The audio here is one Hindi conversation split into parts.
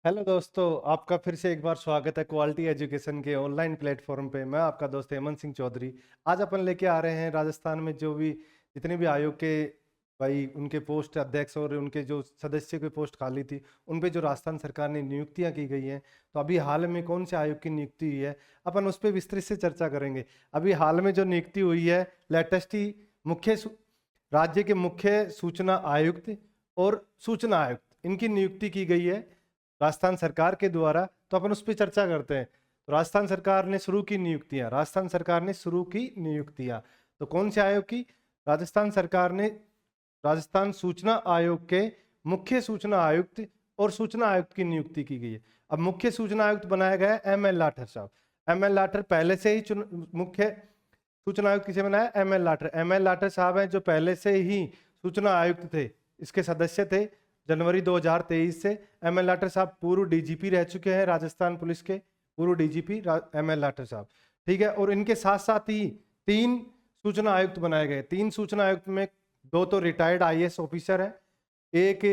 हेलो दोस्तों, आपका फिर से एक बार स्वागत है क्वालिटी एजुकेशन के ऑनलाइन प्लेटफॉर्म पे। मैं आपका दोस्त हेमंत सिंह चौधरी। आज अपन लेके आ रहे हैं राजस्थान में जो भी जितने भी आयोग के भाई उनके पोस्ट अध्यक्ष और उनके जो सदस्य की पोस्ट खाली थी उन पे जो राजस्थान सरकार ने नियुक्तियां की गई हैं। तो अभी हाल में कौन से आयोग की नियुक्ति हुई है अपन उस पर विस्तृत से चर्चा करेंगे। अभी हाल में जो नियुक्ति हुई है लेटेस्ट ही मुख्य राज्य के मुख्य सूचना आयुक्त और सूचना आयुक्त इनकी नियुक्ति की गई है राजस्थान सरकार के द्वारा। तो अपन उस पर चर्चा करते हैं। तो राजस्थान सरकार ने शुरू की नियुक्तियां राजस्थान सरकार ने शुरू की नियुक्तियां तो कौन से आयोग की? राजस्थान सरकार ने राजस्थान सूचना आयोग के मुख्य सूचना आयुक्त और सूचना आयुक्त की नियुक्ति की गई है। अब मुख्य सूचना आयुक्त बनाया गया है एम एल लाठर साहब। एम एल लाठर पहले से ही मुख्य सूचना आयुक्त किसे बनाया? M L Lathar. M L Lathar साहब हैं जो पहले से ही सूचना आयुक्त थे, इसके सदस्य थे। जनवरी 2023 से एम एल लाठर साहब पूर्व डीजीपी रह चुके हैं, राजस्थान पुलिस के पूर्व डीजीपी एम एल लाठर साहब। ठीक है। और इनके साथ साथ ही 3 सूचना आयुक्त बनाए गए। 3 सूचना आयुक्त में 2 तो रिटायर्ड आईएएस ऑफिसर है, एक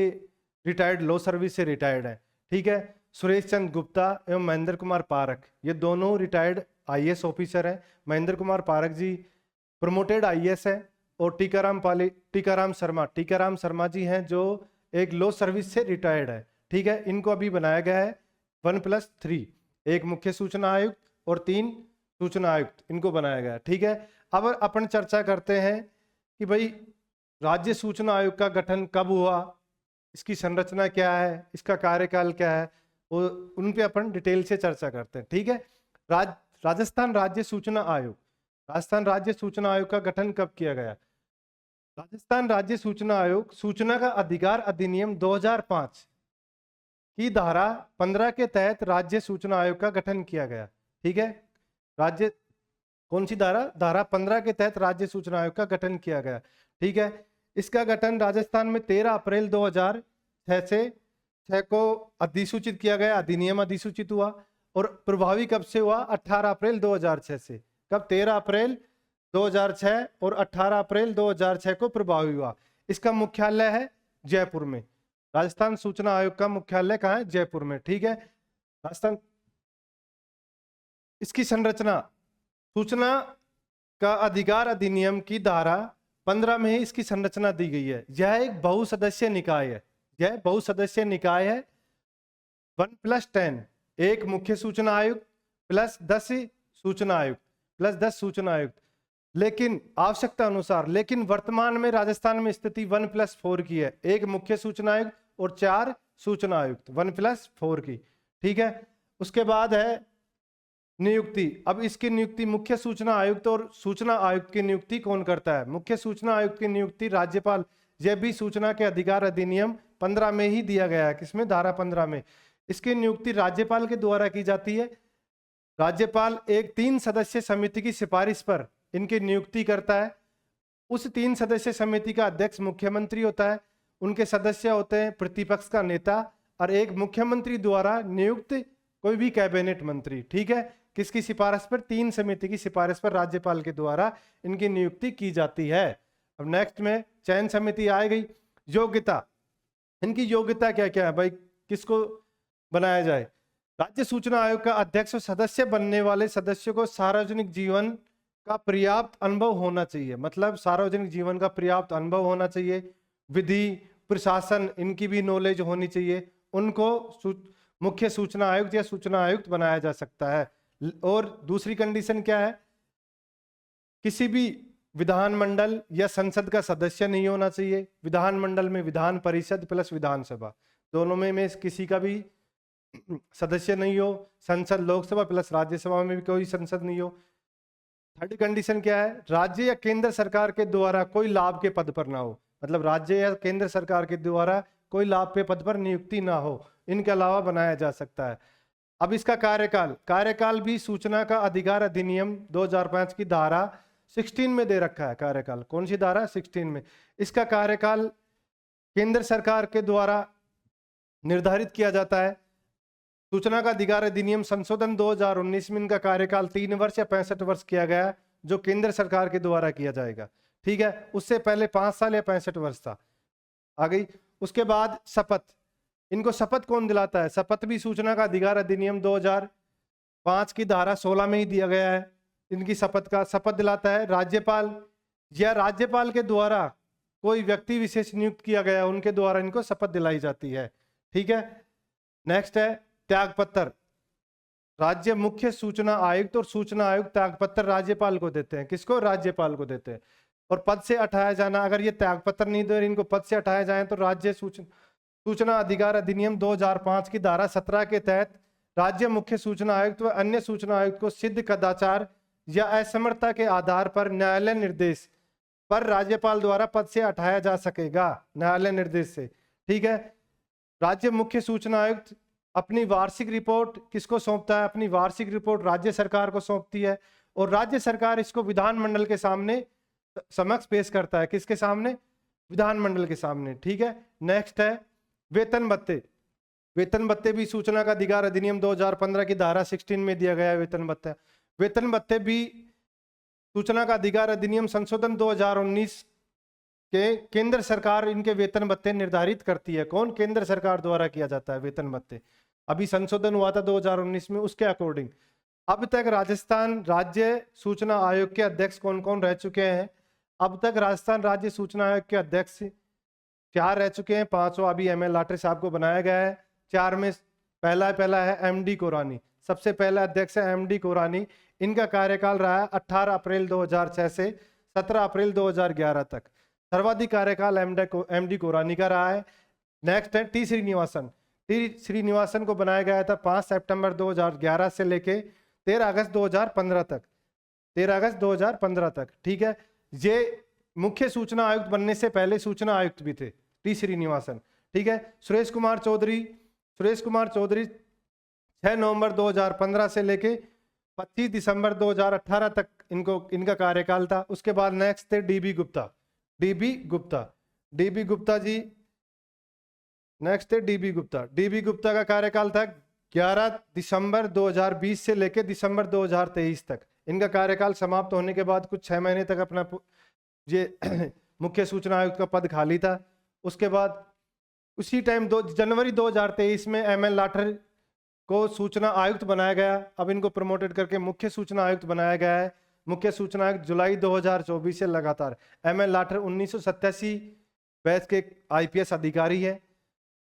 रिटायर्ड लॉ सर्विस से रिटायर्ड है। ठीक है। सुरेश चंद्र गुप्ता एवं महेंद्र कुमार पारक, ये दोनों रिटायर्ड आईएएस ऑफिसर हैं। महेंद्र कुमार पारक जी प्रमोटेड आईएएस है और टीकाराम शर्मा जी हैं जो एक लॉ सर्विस से रिटायर्ड है। ठीक है। इनको अभी बनाया गया है 1+3, एक मुख्य सूचना आयुक्त और 3 सूचना आयुक्त, इनको बनाया गया है। ठीक है। अब अपन चर्चा करते हैं कि भाई राज्य सूचना आयोग का गठन कब हुआ, इसकी संरचना क्या है, इसका कार्यकाल क्या है, वो उन पे अपन डिटेल से चर्चा करते हैं। ठीक है। राजस्थान राज्य सूचना आयोग, राजस्थान राज्य सूचना आयोग का गठन कब किया गया? राजस्थान राज्य सूचना आयोग सूचना का अधिकार अधिनियम 2005 की धारा 15 के तहत राज्य सूचना आयोग का गठन किया गया। ठीक है। राज्य कौन सी धारा? धारा 15 के तहत राज्य सूचना आयोग का गठन किया गया। ठीक है। इसका गठन राजस्थान में 13 अप्रैल 2006 को अधिसूचित किया गया, अधिनियम अधिसूचित हुआ। और प्रभावी कब से हुआ? 18 अप्रैल 2006 से। कब? 13 अप्रैल 2006 और 18 अप्रैल 2006 को प्रभावी हुआ। इसका मुख्यालय है जयपुर में। राजस्थान सूचना आयोग का मुख्यालय कहाँ है? जयपुर में। ठीक है। राजस्थान, इसकी संरचना सूचना का अधिकार अधिनियम की धारा 15 में ही इसकी संरचना दी गई है। यह एक बहुसदस्यीय निकाय है। यह बहुसदस्यीय निकाय है। 1+10, एक मुख्य सूचना आयुक्त प्लस 10 सूचना आयुक्त प्लस 10 सूचना आयुक्त। लेकिन आवश्यकता अनुसार, लेकिन वर्तमान में राजस्थान में स्थिति 1+4 की है, एक मुख्य सूचना आयुक्त और 4 सूचना आयुक्त, 1+4 की। ठीक है। उसके बाद है नियुक्ति। अब इसकी नियुक्ति मुख्य सूचना आयुक्त और सूचना आयुक्त की नियुक्ति कौन करता है? मुख्य सूचना आयुक्त की नियुक्ति राज्यपाल। यह भी सूचना के अधिकार अधिनियम 15 में ही दिया गया है। किसमें? धारा 15 में। इसकी नियुक्ति राज्यपाल के द्वारा की जाती है। राज्यपाल एक 3 सदस्य समिति की सिफारिश पर इनकी नियुक्ति करता है। उस 3 सदस्य समिति का अध्यक्ष मुख्यमंत्री होता है। उनके सदस्य होते हैं प्रतिपक्ष का नेता और एक मुख्यमंत्री द्वारा नियुक्त कोई भी कैबिनेट मंत्री। ठीक है। किसकी सिफारिश पर? 3 समिति की सिफारिश पर राज्यपाल के द्वारा इनकी नियुक्ति की जाती है। अब नेक्स्ट में चयन समिति आ गई। योग्यता, इनकी योग्यता क्या क्या है भाई, किसको बनाया जाए? राज्य सूचना आयोग का अध्यक्ष और सदस्य बनने वाले सदस्यों को सार्वजनिक जीवन का पर्याप्त अनुभव होना चाहिए। मतलब सार्वजनिक जीवन का पर्याप्त अनुभव होना चाहिए, विधि प्रशासन इनकी भी नॉलेज होनी चाहिए। उनको मुख्य सूचना आयुक्त या सूचना आयुक्त बनाया जा सकता है। और दूसरी कंडीशन क्या है? किसी भी विधानमंडल या संसद का सदस्य नहीं होना चाहिए। विधानमंडल में विधान परिषद प्लस विधानसभा, दोनों में किसी का भी सदस्य नहीं हो। संसद लोकसभा प्लस राज्यसभा में भी कोई संसद नहीं हो। थर्ड कंडीशन क्या है? राज्य या केंद्र सरकार के द्वारा कोई लाभ के पद पर ना हो। मतलब राज्य या केंद्र सरकार के द्वारा कोई लाभ के पद पर नियुक्ति ना हो, इनके अलावा बनाया जा सकता है। अब इसका कार्यकाल भी सूचना का अधिकार अधिनियम 2005 की धारा 16 में दे रखा है। कार्यकाल कौन सी धारा? 16 में। इसका कार्यकाल केंद्र सरकार के द्वारा निर्धारित किया जाता है। सूचना का अधिकार अधिनियम संशोधन 2019 में इनका कार्यकाल 3 वर्ष या 65 वर्ष किया गया, जो केंद्र सरकार के द्वारा किया जाएगा। ठीक है। उससे पहले 5 साल या 65 वर्ष था। आ गई। उसके बाद शपथ, इनको शपथ कौन दिलाता है? शपथ भी सूचना का अधिकार अधिनियम 2005 की धारा 16 में ही दिया गया है। इनकी शपथ दिलाता है राज्यपाल, या राज्यपाल के द्वारा कोई व्यक्ति विशेष नियुक्त किया गया, उनके द्वारा इनको शपथ दिलाई जाती है। ठीक है, नेक्स्ट है त्यागपत्र। राज्य मुख्य सूचना आयुक्त और सूचना आयुक्त त्यागपत्र राज्यपाल को देते हैं। किसको? राज्यपाल को देते हैं। और पद से हटाया जाना, अगर ये त्यागपत्र नहीं दे, इनको पद से हटाया जाए तो राज्य सूचना अधिकार अधिनियम 2005 की धारा 17 के तहत राज्य मुख्य सूचना आयुक्त व अन्य सूचना आयुक्त को सिद्ध कदाचार या असमर्थता के आधार पर न्यायालय निर्देश पर राज्यपाल द्वारा पद से हटाया जा सकेगा, न्यायालय निर्देश से। ठीक है, राज्य मुख्य सूचना आयुक्त अपनी वार्षिक रिपोर्ट किसको सौंपता है? अपनी वार्षिक रिपोर्ट राज्य सरकार को सौंपती है, और राज्य सरकार इसको विधानमंडल के सामने समक्ष पेश करता है। किसके सामने? विधानमंडल के सामने। ठीक है, नेक्स्ट है वेतन भत्ते। वेतन भत्ते भी सूचना का अधिकार अधिनियम 2015 की धारा 16 में दिया गया है। वेतन भत्ते भी सूचना का अधिकार अधिनियम संशोधन 2019 के केंद्र सरकार इनके वेतन भत्ते निर्धारित करती है। कौन? केंद्र सरकार द्वारा किया जाता है वेतन भत्ते। अभी संशोधन हुआ था 2019 में, उसके अकॉर्डिंग। अब तक राजस्थान राज्य सूचना आयोग के अध्यक्ष कौन कौन रह चुके हैं? अब तक राजस्थान राज्य सूचना आयोग के अध्यक्ष 4 रह चुके हैं। 5वां अभी ML लाटरे साहब को बनाया गया है। 4 में पहला है MD कोरानी, सबसे पहला अध्यक्ष है MD कोरानी। इनका कार्यकाल रहा है 18 अप्रैल 2006 से 17 अप्रैल 2011 तक। सर्वाधिक कार्यकाल MD कोरानी का रहा है। नेक्स्ट है टी श्रीनिवासन। टी श्रीनिवासन को बनाया गया था 5 सितंबर 2011 से लेके 13 अगस्त 2015 तक। 13 अगस्त 2015 तक। ठीक है, ये मुख्य सूचना आयुक्त बनने से पहले सूचना आयुक्त भी थे, टी श्रीनिवासन। ठीक है, सुरेश कुमार चौधरी 6 नवंबर 2015 से लेके 25 दिसंबर 2018 तक इनका कार्यकाल था। उसके बाद नेक्स्ट थे DB गुप्ता जी। नेक्स्ट है DB गुप्ता का कार्यकाल था 11 दिसंबर 2020 से लेके दिसंबर 2023 तक। इनका कार्यकाल समाप्त होने के बाद कुछ 6 महीने तक अपना ये मुख्य सूचना आयुक्त का पद खाली था। उसके बाद उसी टाइम जनवरी 2023 में ML लाठर को सूचना आयुक्त बनाया गया। अब इनको प्रमोटेड करके मुख्य सूचना आयुक्त बनाया गया है। मुख्य सूचना आयुक्त जुलाई 2024 से लगातार। ML लाठर 1987 बैच के IPS अधिकारी है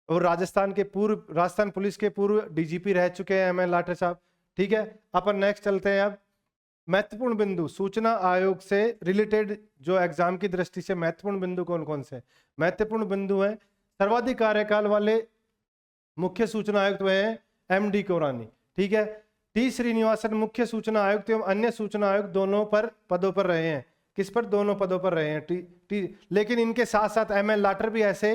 और राजस्थान पुलिस के पूर्व DGP रह चुके हैं ML लाठर साहब। ठीक है, अपन नेक्स्ट चलते हैं। अब महत्वपूर्ण बिंदु सूचना आयोग से रिलेटेड जो एग्जाम की दृष्टि से महत्वपूर्ण बिंदु कौन कौन से? महत्वपूर्ण बिंदु है सर्वाधिक कार्यकाल वाले मुख्य सूचना आयुक्त वे हैं MD कोरानी। ठीक है, टी श्रीनिवासन मुख्य सूचना आयुक्त एवं अन्य सूचना आयुक्त दोनों पर पदों पर रहे हैं। किस पर? दोनों पदों पर रहे हैं। लेकिन इनके साथ साथ ML लाठर भी ऐसे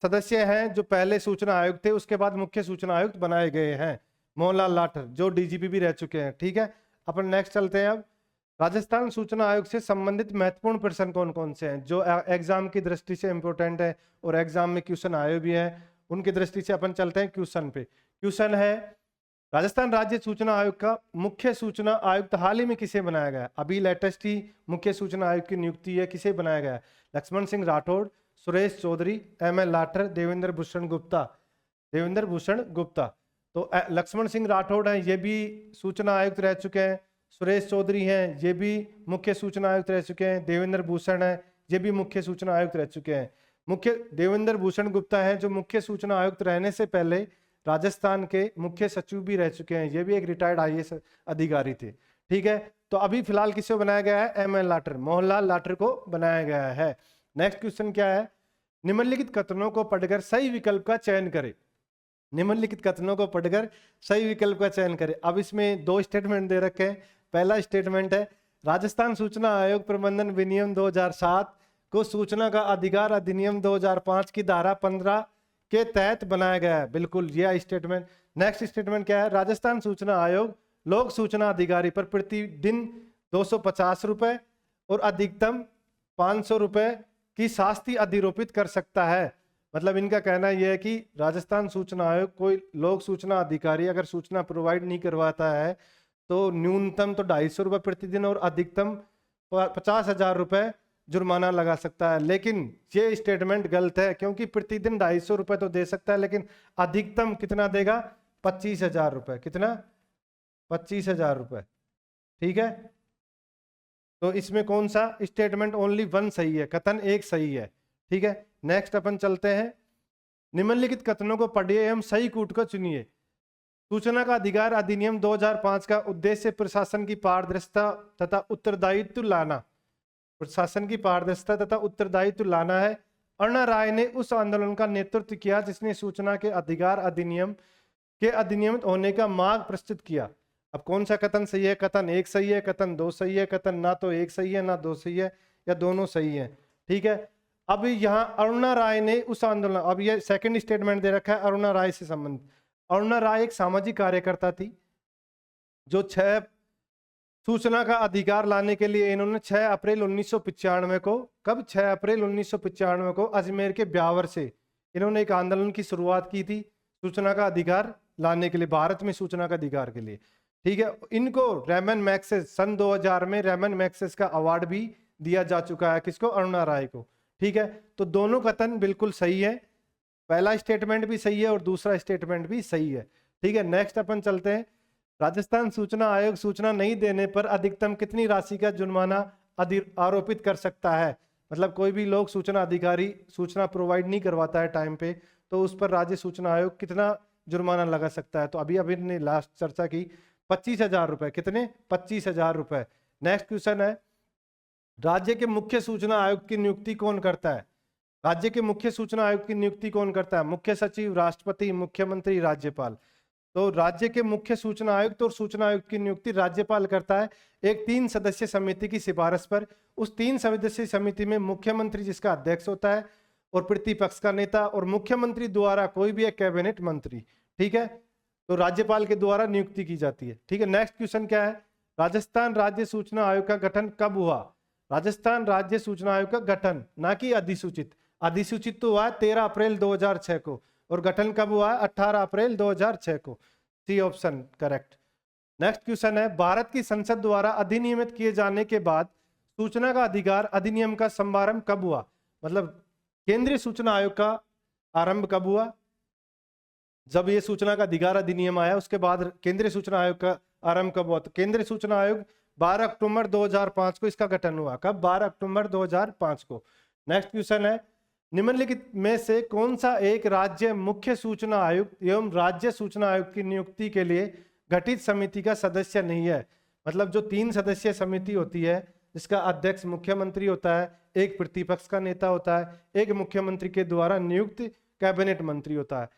सदस्य हैं जो पहले सूचना आयुक्त थे, उसके बाद मुख्य सूचना आयुक्त बनाए गए हैं। मोहनलाल लाठर जो DGP भी रह चुके हैं। ठीक है, अपन नेक्स्ट चलते हैं। अब राजस्थान सूचना आयोग से संबंधित महत्वपूर्ण प्रश्न कौन कौन से हैं जो एग्जाम की दृष्टि से इंपॉर्टेंट है और एग्जाम में क्वेश्चन आए भी हैं, उनकी दृष्टि से अपन चलते हैं क्वेश्चन पे। क्वेश्चन है राजस्थान राज्य सूचना आयोग का मुख्य सूचना आयुक्त हाल ही में किसे बनाया गया? अभी लेटेस्ट ही मुख्य सूचना आयुक्त की नियुक्ति है। किसे बनाया गया? लक्ष्मण सिंह राठौड़, सुरेश चौधरी, ML लाठर, देवेंद्र भूषण गुप्ता। तो लक्ष्मण सिंह राठौड़ हैं, ये भी सूचना आयुक्त रह चुके हैं। सुरेश चौधरी हैं, ये भी मुख्य सूचना आयुक्त रह चुके हैं। देवेंद्र भूषण है, ये भी मुख्य सूचना आयुक्त रह चुके हैं। देवेंद्र भूषण गुप्ता है जो मुख्य सूचना आयुक्त रहने से पहले राजस्थान के मुख्य सचिव भी रह चुके हैं। ये भी एक रिटायर्ड IAS अधिकारी थे। ठीक है, तो अभी फिलहाल किसे बनाया गया है? ML लाठर, मोहनलाल लाठर को बनाया गया है। नेक्स्ट क्वेश्चन क्या है? निम्नलिखित कथनों को पढ़कर सही विकल्प का चयन करें। निम्नलिखित कथनों को पढ़कर सही विकल्प का चयन करें। अब इसमें 2 स्टेटमेंट दे रखे हैं। पहला स्टेटमेंट है राजस्थान सूचना आयोग प्रबंधन विनियम 2007 को सूचना का अधिकार अधिनियम 2005 की धारा 15 के तहत बनाया गया है। बिल्कुल यह स्टेटमेंट। नेक्स्ट स्टेटमेंट क्या है? राजस्थान सूचना आयोग लोक सूचना अधिकारी पर प्रतिदिन 250 रुपए और अधिकतम 500 रुपए की शास्ति अधिरोपित कर सकता है। मतलब इनका कहना यह है कि राजस्थान सूचना आयोग कोई लोक सूचना अधिकारी अगर सूचना प्रोवाइड नहीं करवाता है तो न्यूनतम तो 250 रुपये प्रतिदिन और अधिकतम 50,000 रुपये जुर्माना लगा सकता है। लेकिन ये स्टेटमेंट गलत है, क्योंकि प्रतिदिन 250 रुपए तो दे सकता है, लेकिन अधिकतम कितना देगा? 25,000 रुपए। कितना? 25,000 रुपए। ठीक है, तो इसमें कौन सा स्टेटमेंट? ओनली वन सही है, कथन एक सही है। ठीक है, नेक्स्ट अपन चलते हैं। निम्नलिखित कथनों को पढ़िए एवं सही कूट को चुनिए। सूचना का अधिकार अधिनियम 2005 का उद्देश्य प्रशासन की पारदर्शिता तथा उत्तरदायित्व लाना, प्रशासन की पारदर्शिता तथा उत्तरदायित्व लाना है। अरुणा राय ने उस आंदोलन का नेतृत्व किया जिसने सूचना के अधिकार अधिनियम के अधिनियमित होने का मार्ग प्रस्तुत किया। अब कौन सा कथन सही है? कथन एक सही है, कथन दो सही है, कथन ना तो एक सही है ना दो सही है, या दोनों सही है। ठीक है, अब यहाँ अरुणा राय ने उस आंदोलन, अब ये सेकंड स्टेटमेंट दे रखा है अरुणा राय से संबंधित। अरुणा राय एक सामाजिक कार्यकर्ता थी जो सूचना का अधिकार लाने के लिए इन्होंने 6 अप्रैल 1995 को, कब? 6 अप्रैल 1995 को अजमेर के ब्यावर से इन्होंने एक आंदोलन की शुरुआत की थी सूचना का अधिकार लाने के लिए, भारत में सूचना का अधिकार के लिए। ठीक है, इनको रेमन मैग्सेस सन 2000 में रेमन मैग्सेस का अवार्ड भी दिया जा चुका है। किसको? अरुणा राय को। ठीक है, तो दोनों कथन बिल्कुल सही है, पहला स्टेटमेंट भी सही है और दूसरा स्टेटमेंट भी सही है। ठीक है, नेक्स्ट अपन चलते हैं। राजस्थान सूचना आयोग सूचना नहीं देने पर अधिकतम कितनी राशि का जुर्माना आरोपित कर सकता है? मतलब कोई भी लोग सूचना अधिकारी सूचना प्रोवाइड नहीं करवाता है टाइम पे, तो उस पर राज्य सूचना आयोग कितना जुर्माना लगा सकता है? तो अभी ने लास्ट चर्चा की 25,000 रुपए। कितने? 25,000 रुपए। नेक्स्ट क्वेश्चन है, राज्य के मुख्य सूचना आयुक्त की नियुक्ति कौन करता है? राज्य के मुख्य सूचना आयुक्त की नियुक्ति कौन करता है? मुख्य सचिव, राष्ट्रपति, मुख्यमंत्री, राज्यपाल। तो राज्य के मुख्य सूचना आयुक्त और सूचना आयुक्त की नियुक्ति राज्यपाल करता है एक 3 सदस्यीय समिति की सिफारिश पर। उस 3 सदस्यीय समिति में मुख्यमंत्री जिसका अध्यक्ष होता है और प्रतिपक्ष का नेता, और मुख्यमंत्री द्वारा कोई भी एक कैबिनेट मंत्री। ठीक है, तो राज्यपाल के द्वारा नियुक्ति की जाती है। ठीक है, नेक्स्ट क्वेश्चन क्या है? राजस्थान राज्य सूचना आयोग का गठन कब हुआ? राजस्थान राज्य सूचना आयोग का गठन, ना कि अधिसूचित। अधिसूचित तो हुआ है 13 अप्रैल 2006 को, और गठन कब हुआ है? 18 अप्रैल 2006 को। C option correct. Next question है, भारत की संसद द्वारा अधिनियमित किए जाने के बाद सूचना का अधिकार अधिनियम का शुभारंभ कब हुआ? मतलब केंद्रीय सूचना आयोग का आरंभ कब हुआ? जब ये सूचना का अधिकार अधिनियम आया उसके बाद केंद्रीय सूचना आयोग का आरंभ कब हुआ? तो केंद्रीय सूचना आयोग 12 अक्टूबर 2005 को इसका गठन हुआ। कब? 12 अक्टूबर 2005 को। नेक्स्ट क्वेश्चन है, निम्नलिखित में से कौन सा एक राज्य मुख्य सूचना आयुक्त एवं राज्य सूचना आयुक्त की नियुक्ति के लिए गठित समिति का सदस्य नहीं है? मतलब जो 3 सदस्यीय समिति होती है जिसका अध्यक्ष मुख्यमंत्री होता है, एक प्रतिपक्ष का नेता होता है, एक मुख्यमंत्री के द्वारा नियुक्त कैबिनेट मंत्री होता है,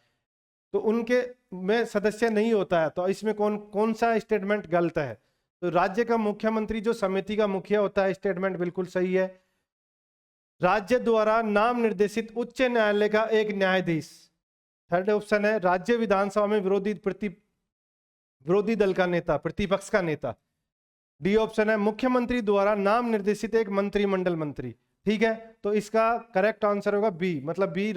तो उनके में सदस्य नहीं होता है। तो इसमें कौन सा स्टेटमेंट गलत है? तो राज्य का मुख्यमंत्री जो समिति का मुखिया होता है, स्टेटमेंट बिल्कुल सही है। राज्य द्वारा नाम निर्देशित उच्च न्यायालय का एक न्यायाधीश। थर्ड ऑप्शन है, राज्य विधानसभा में विरोधी दल का नेता, प्रतिपक्ष का नेता। डी ऑप्शन है, मुख्यमंत्री द्वारा नाम निर्देशित एक मंत्रिमंडल मंत्री। ठीक है, तो इसका करेक्ट आंसर होगा बी, मतलब बी,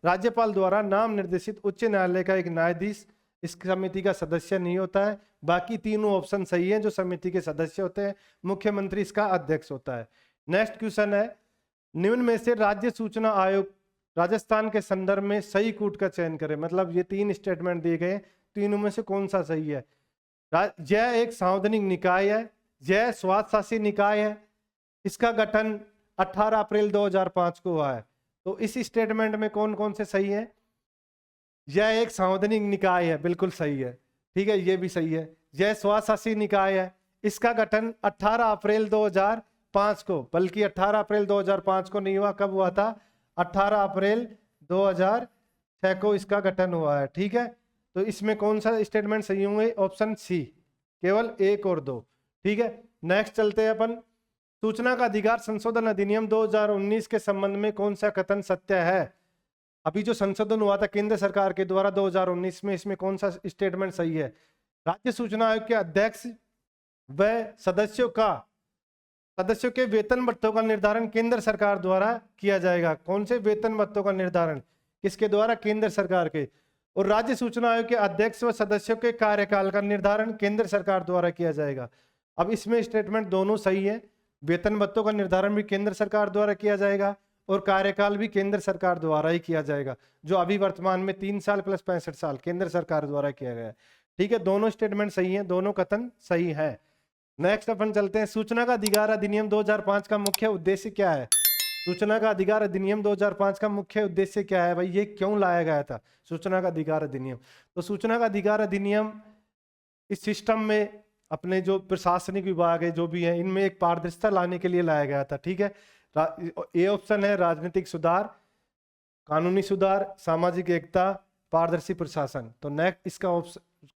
राज्यपाल द्वारा नाम निर्देशित उच्च न्यायालय का एक न्यायाधीश इस समिति का सदस्य नहीं होता है। बाकी तीनों ऑप्शन सही हैं, जो समिति के सदस्य होते हैं। मुख्यमंत्री इसका अध्यक्ष होता है। नेक्स्ट क्वेश्चन है, निम्न में से राज्य सूचना आयोग राजस्थान के संदर्भ में सही कूट का चयन करें। मतलब ये 3 स्टेटमेंट दिए गए, तीनों में से कौन सा सही है? यह एक सांवैधानिक निकाय है, यह स्वायत्तशासी निकाय है, इसका गठन 18 अप्रैल 2005 को हुआ है। तो इस स्टेटमेंट में कौन कौन से सही है? यह एक सांवैधानिक निकाय है, बिल्कुल सही है। ठीक है, ये भी सही है। यह स्वायत्तशासी निकाय है, इसका गठन 18 अप्रैल 2005 को, बल्कि 18 अप्रैल 2005 को नहीं हुआ, कब हुआ था? 18 अप्रैल 2006 को इसका गठन हुआ है। ठीक है, तो इसमें कौन सा स्टेटमेंट सही होंगे? ऑप्शन सी, केवल 1 और 2। ठीक है, नेक्स्ट चलते हैं अपन। सूचना का अधिकार संशोधन अधिनियम 2019 के संबंध में कौन सा कथन सत्य है? अभी जो संशोधन हुआ था केंद्र सरकार के द्वारा 2019 में, इसमें कौन सा स्टेटमेंट सही है? राज्य सूचना आयोग के अध्यक्ष व सदस्यों के वेतन भत्तों का निर्धारण केंद्र सरकार द्वारा किया जाएगा। कौन से वेतन भत्तों का निर्धारण? किसके द्वारा? केंद्र सरकार के। और राज्य सूचना आयोग के अध्यक्ष व सदस्यों के कार्यकाल का निर्धारण केंद्र सरकार द्वारा किया जाएगा। अब इसमें स्टेटमेंट दोनों सही है, वेतन भत्तों का निर्धारण भी केंद्र सरकार द्वारा किया जाएगा और कार्यकाल भी केंद्र सरकार द्वारा ही किया जाएगा, जो अभी वर्तमान में 3 साल प्लस 65 साल केंद्र सरकार द्वारा किया गया है। ठीक है, दोनों स्टेटमेंट सही है, दोनों कथन सही है। नेक्स्ट अपन चलते हैं, सूचना का अधिकार अधिनियम 2005 का मुख्य उद्देश्य क्या है? सूचना का अधिकार अधिनियम 2005 का मुख्य उद्देश्य क्या है भाई? ये क्यों लाया गया था सूचना का अधिकार अधिनियम? तो सूचना का अधिकार अधिनियम इस सिस्टम में अपने जो प्रशासनिक विभाग है जो भी है इनमें एक पारदर्शिता लाने के लिए लाया गया था। ठीक है, ए ऑप्शन है राजनीतिक सुधार, कानूनी सुधार, सामाजिक एकता, पारदर्शी प्रशासन। तो नेक्स्ट इसका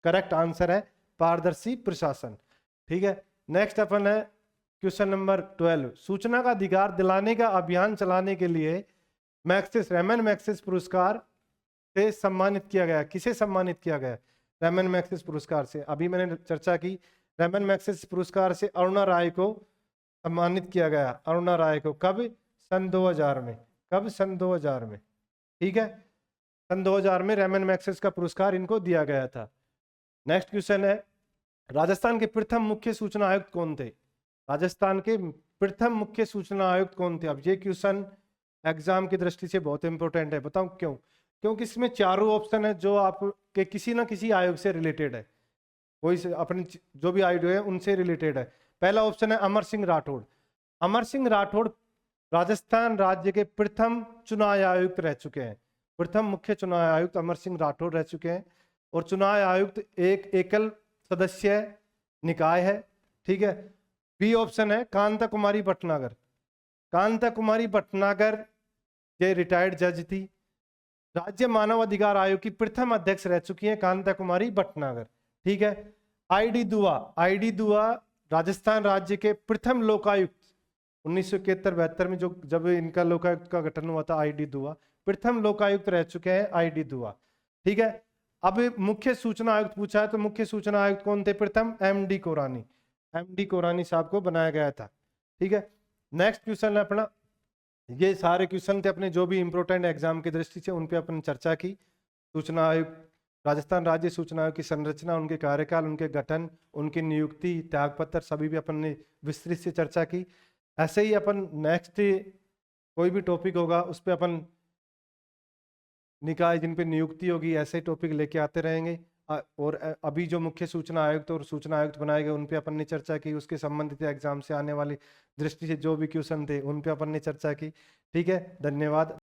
करेक्ट आंसर है पारदर्शी प्रशासन। ठीक है, नेक्स्ट अपन है क्वेश्चन नंबर 12, सूचना का अधिकार दिलाने का अभियान चलाने के लिए मैक्सिस रेमन मैक्सिस पुरस्कार से सम्मानित किया गया। किसे सम्मानित किया गया? रेमन मैक्सिस पुरस्कार से। अभी मैंने चर्चा की, रेमन मैक्सिस पुरस्कार से अरुणा राय को सम्मानित किया गया। अरुणा राय को कब? सन 2000 में। कब? सन 2000 में। ठीक है, सन 2000 में रेमन मैक्सिस का पुरस्कार इनको दिया गया था। नेक्स्ट क्वेश्चन है, राजस्थान के प्रथम मुख्य सूचना आयुक्त कौन थे? राजस्थान के प्रथम मुख्य सूचना आयुक्त कौन थे? अब ये क्वेश्चन एग्जाम की दृष्टि से बहुत इंपॉर्टेंट है। बताऊं क्यों? क्योंकि इसमें चारों ऑप्शन है जो आपके किसी ना किसी आयोग से रिलेटेड है, कोई से अपने जो भी आयोग है उनसे रिलेटेड है। पहला ऑप्शन है अमर सिंह राठौड़। अमर सिंह राठौड़ राजस्थान राज्य के प्रथम चुनाव आयुक्त रह चुके हैं। प्रथम मुख्य चुनाव आयुक्त अमर सिंह राठौड़ रह चुके हैं। और चुनाव आयुक्त एक एकल सदस्य निकाय है। ठीक है, बी ऑप्शन है कांता कुमारी भटनागर। कांता कुमारी भटनागर ये रिटायर्ड जज थी। राज्य मानव अधिकार आयोग की प्रथम अध्यक्ष रह चुकी है कांता कुमारी भटनागर। ठीक है, आईडी दुआ। आईडी दुआ राजस्थान राज्य के प्रथम लोकायुक्त 1971-72 में जो जब इनका लोकायुक्त का गठन हुआ था, आईडी दुआ प्रथम लोकायुक्त रह चुके हैं। आईडी दुआ। ठीक है, अब मुख्य सूचना आयुक्त पूछा है तो मुख्य सूचना आयुक्त कौन थे प्रथम? एमडी कोरानी। एमडी कोरानी साहब को बनाया गया था। ठीक है, नेक्स्ट क्वेश्चन है अपना, ये सारे क्वेश्चन थे अपने जो भी इंपॉर्टेंट एग्जाम की दृष्टि से उन पे अपन चर्चा की। सूचना आयोग, राजस्थान राज्य सूचना आयोग की संरचना, उनके कार्यकाल, उनके गठन, उनकी नियुक्ति, त्यागपत्र सभी भी अपन ने विस्तृत से चर्चा की। ऐसे ही अपन नेक्स्ट कोई भी टॉपिक होगा उस पर अपन निकाय जिन पे नियुक्ति होगी ऐसे टॉपिक लेके आते रहेंगे। और अभी जो मुख्य सूचना आयुक्त और सूचना आयुक्त बनाए गए उन पे अपन ने चर्चा की, उसके संबंधित एग्जाम से आने वाली दृष्टि से जो भी क्वेश्चन थे उन पे अपन ने चर्चा की। ठीक है, धन्यवाद।